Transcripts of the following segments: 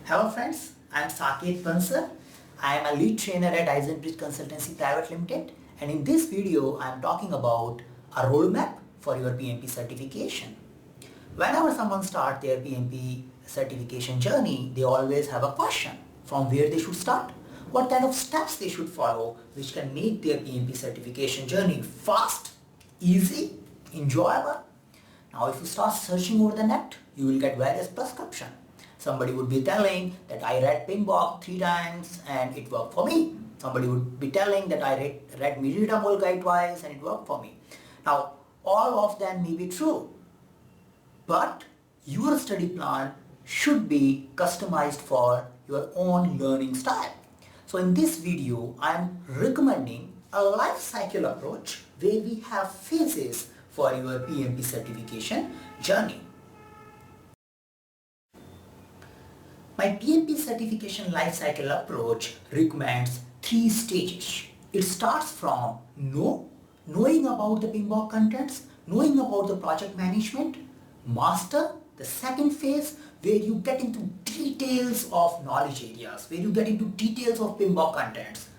Hello friends, I am Saket Bansal. I am a lead trainer at IZenBridge Consultancy Private Limited, and in this video I am talking about a roadmap for your PMP certification. Whenever someone starts their PMP certification journey, they always have a question from where they should start, what kind of steps they should follow which can make their PMP certification journey fast, easy, enjoyable. Now if you start searching over the net, you will get various prescriptions. Somebody would be telling that I read PMBOK 3 times and it worked for me. Somebody would be telling that I read IZenBridge twice and it worked for me. Now all of them may be true, but your study plan should be customized for your own learning style. So in this video, I am recommending a life cycle approach where we have phases for your PMP certification journey. My PMP certification life cycle approach recommends 3 stages. It starts from knowing about the PMBOK contents, knowing about the project management, master, the second phase where you get into details of knowledge areas, where you get into details of PMBOK contents.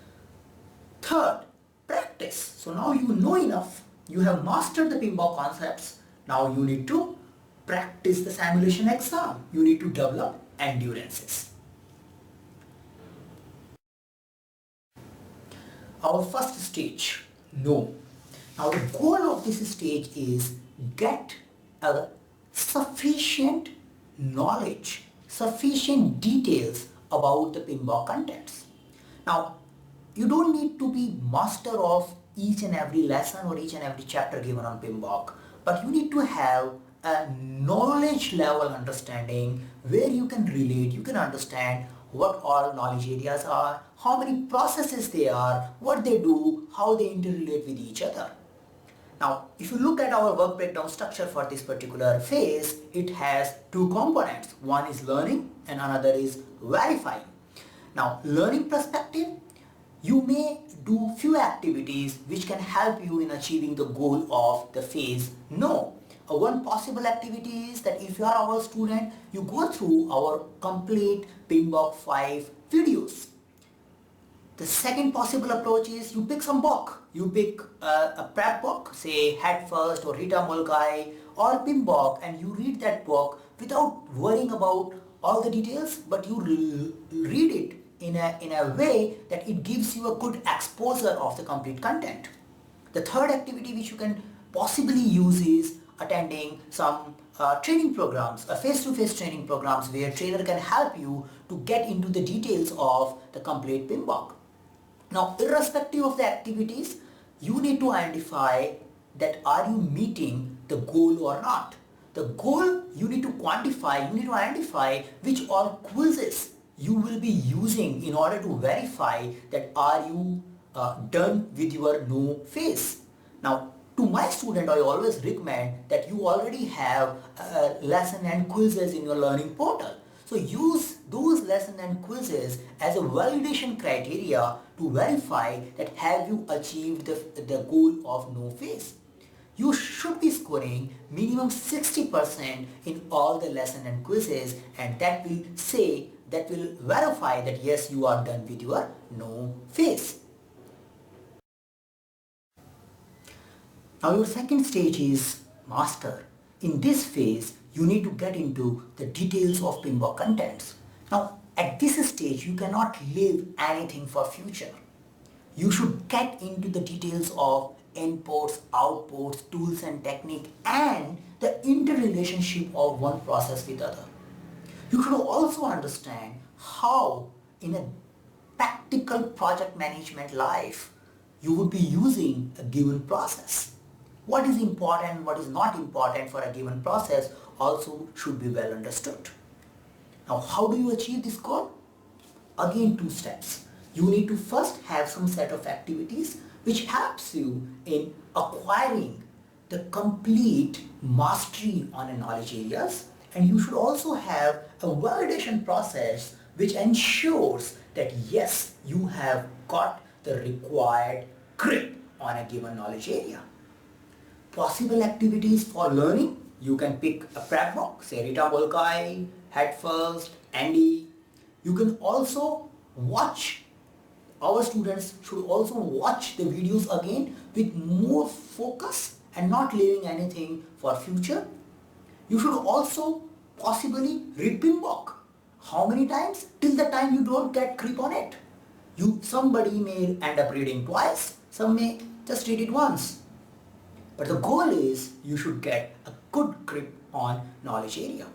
Third, practice. So now you know enough, you have mastered the PMBOK concepts, now you need to practice the simulation exam. You need to develop endurances. Our first stage, know. Now the goal of this stage is get a sufficient knowledge, sufficient details about the PMBOK contents. Now you don't need to be master of each and every lesson or each and every chapter given on PMBOK, but you need to have a knowledge level understanding where you can relate, you can understand what all knowledge areas are, how many processes they are, what they do, how they interrelate with each other. Now, if you look at our work breakdown structure for this particular phase, it has 2 components. One is learning and another is verifying. Now, learning perspective, you may do few activities which can help you in achieving the goal of the phase know. One possible activity is that if you are our student, you go through our complete PMBOK 5 videos. The second possible approach is you pick some book. You pick a prep book, say Head First or Rita Mulgai or PMBOK, and you read that book without worrying about all the details, but you read it in a way that it gives you a good exposure of the complete content. The third activity which you can possibly use is attending some training programs, face-to-face training programs where trainer can help you to get into the details of the complete PMBOK. Now, irrespective of the activities, you need to identify that are you meeting the goal or not. The goal you need to quantify, you need to identify which all quizzes you will be using in order to verify that are you done with your know phase. Now, to my student, I always recommend that you already have lesson and quizzes in your learning portal. So use those lesson and quizzes as a validation criteria to verify that have you achieved the goal of know phase. You should be scoring minimum 60% in all the lesson and quizzes, and that will verify that yes, you are done with your know phase. Now your second stage is master. In this phase, you need to get into the details of PMBOK contents. Now at this stage, you cannot leave anything for future. You should get into the details of inputs, outputs, tools and technique, and the interrelationship of one process with other. You should also understand how in a practical project management life, you would be using a given process. What is important, what is not important for a given process also should be well understood. Now, how do you achieve this goal? Again, 2 steps. You need to first have some set of activities which helps you in acquiring the complete mastery on a knowledge areas, and you should also have a validation process which ensures that yes, you have got the required grip on a given knowledge area. Possible activities for learning, you can pick a prep book, say Rita Mulgai, Head First, Andy. You can also watch, our students should also watch the videos again with more focus and not leaving anything for future. You should also possibly read PMBOK. How many times? Till the time you don't get grip on it. Somebody may end up reading twice, some may just read it once. But the goal is you should get a good grip on knowledge area.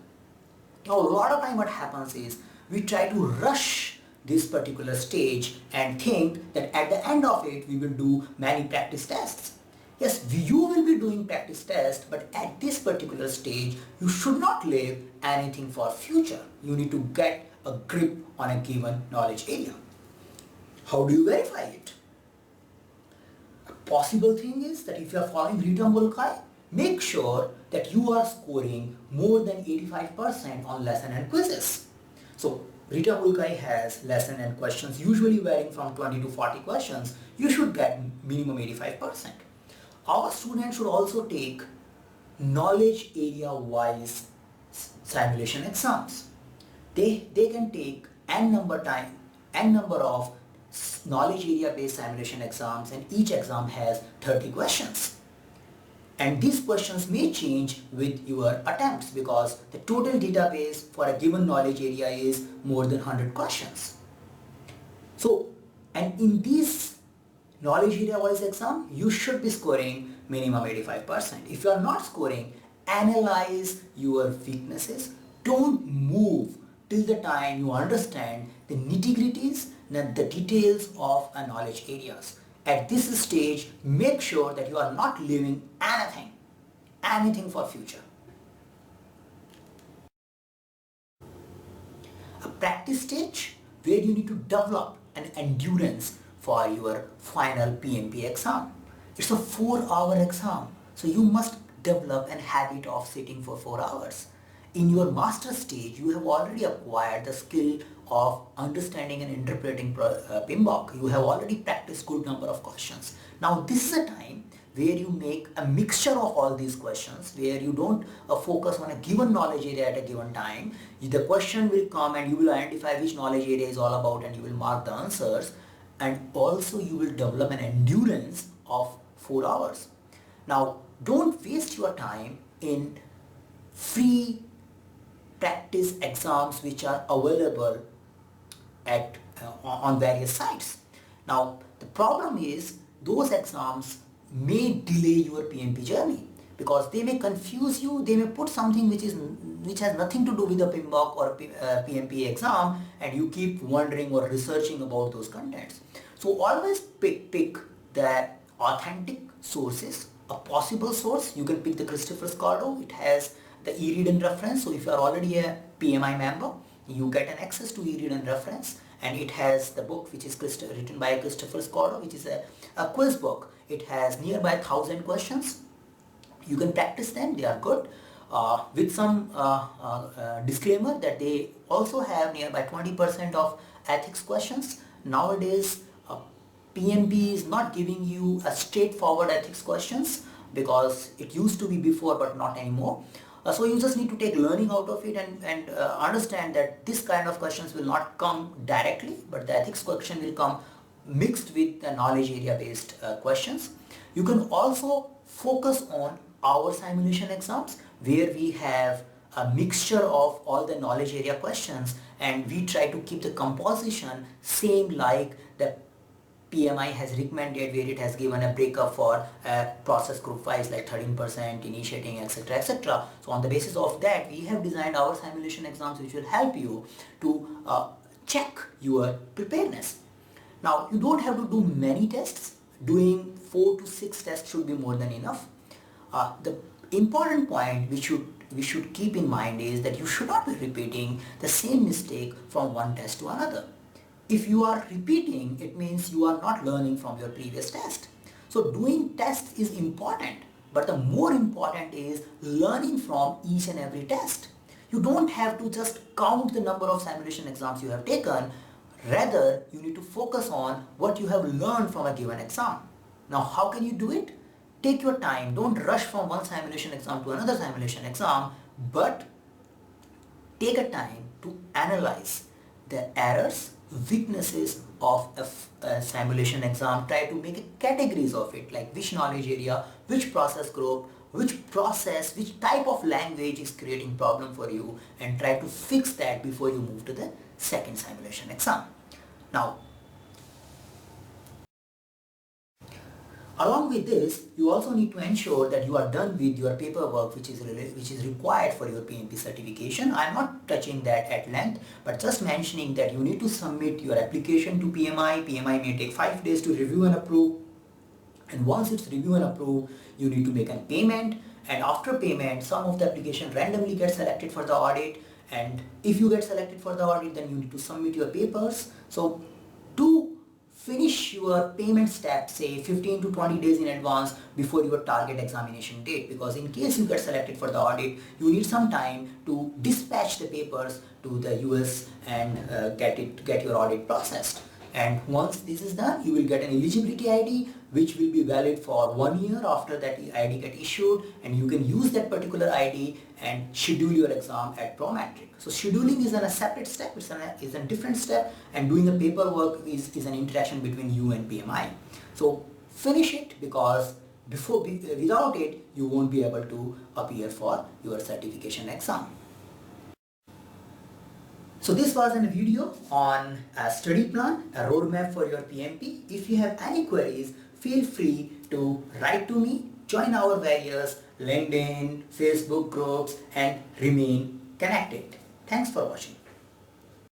Now a lot of time what happens is we try to rush this particular stage and think that at the end of it we will do many practice tests. Yes, you will be doing practice tests, but at this particular stage you should not leave anything for future. You need to get a grip on a given knowledge area. How do you verify it? A possible thing is that if you are following IZenBridge, make sure that you are scoring more than 85% on lesson and quizzes. So IZenBridge has lesson and questions usually varying from 20 to 40 questions. You should get minimum 85%. Our students should also take knowledge area wise simulation exams. They can take n number of knowledge area based simulation exams, and each exam has 30 questions. And these questions may change with your attempts because the total database for a given knowledge area is more than 100 questions. So, and in these knowledge area wise exam, you should be scoring minimum 85%. If you are not scoring, analyze your weaknesses. Don't move till the time you understand the nitty-gritties and the details of a knowledge areas. At this stage, make sure that you are not leaving anything for future. A practice stage where you need to develop an endurance for your final PMP exam. It's a 4-hour exam, so you must develop an habit of sitting for 4 hours. In your master stage, you have already acquired the skill of understanding and interpreting PMBOK. You have already practiced good number of questions. Now this is a time where you make a mixture of all these questions, where you don't focus on a given knowledge area at a given time. The question will come and you will identify which knowledge area is all about and you will mark the answers, and also you will develop an endurance of 4 hours. Now don't waste your time in free practice exams which are available at on various sites. Now the problem is those exams may delay your PMP journey because they may confuse you. They may put something which has nothing to do with the PMBOK or PMP exam, and you keep wondering or researching about those contents. So always pick the authentic sources. A possible source, you can pick the Christopher Scardo. It has the e-read and reference. So if you are already a PMI member, you get an access to e-read and reference, and it has the book which is written by Christopher Scardo, which is a quiz book. It has nearby 1,000 questions. You can practice them, they are good. With some disclaimer that they also have nearby 20% of ethics questions. Nowadays, PMP is not giving you a straightforward ethics questions because it used to be before but not anymore. So you just need to take learning out of it and understand that this kind of questions will not come directly, but the ethics question will come mixed with the knowledge area based questions. You can also focus on our simulation exams where we have a mixture of all the knowledge area questions, and we try to keep the composition same like the PMI has recommended, where it has given a breakup for process group wise like 13%, initiating, etc, etc. So on the basis of that, we have designed our simulation exams which will help you to check your preparedness. Now you don't have to do many tests. Doing 4 to 6 tests should be more than enough. The important point we should keep in mind is that you should not be repeating the same mistake from one test to another. If you are repeating, it means you are not learning from your previous test. So doing tests is important, but the more important is learning from each and every test. You don't have to just count the number of simulation exams you have taken. Rather, you need to focus on what you have learned from a given exam. Now, how can you do it? Take your time. Don't rush from one simulation exam to another simulation exam, but take a time to analyze the errors, weaknesses of a simulation exam. Try to make categories of it, like which knowledge area, which process group, which process, which type of language is creating problem for you, and try to fix that before you move to the second simulation exam. Now, along with this, you also need to ensure that you are done with your paperwork which is required for your PMP certification. I am not touching that at length, but just mentioning that you need to submit your application to PMI. PMI may take 5 days to review and approve. And once it's reviewed and approved, you need to make a payment. And after payment, some of the application randomly gets selected for the audit. And if you get selected for the audit, then you need to submit your papers. So to finish your payment step, say 15 to 20 days in advance before your target examination date, because in case you get selected for the audit, you need some time to dispatch the papers to the US and get your audit processed. And once this is done, you will get an eligibility ID which will be valid for 1 year after that ID get issued, and you can use that particular ID and schedule your exam at Prometric. So scheduling is a separate step, it's a different step, and doing the paperwork is an interaction between you and PMI. So finish it, because without it you won't be able to appear for your certification exam. So this was a video on a study plan, a roadmap for your PMP. If you have any queries, feel free to write to me, join our various LinkedIn, Facebook groups, and remain connected. Thanks for watching.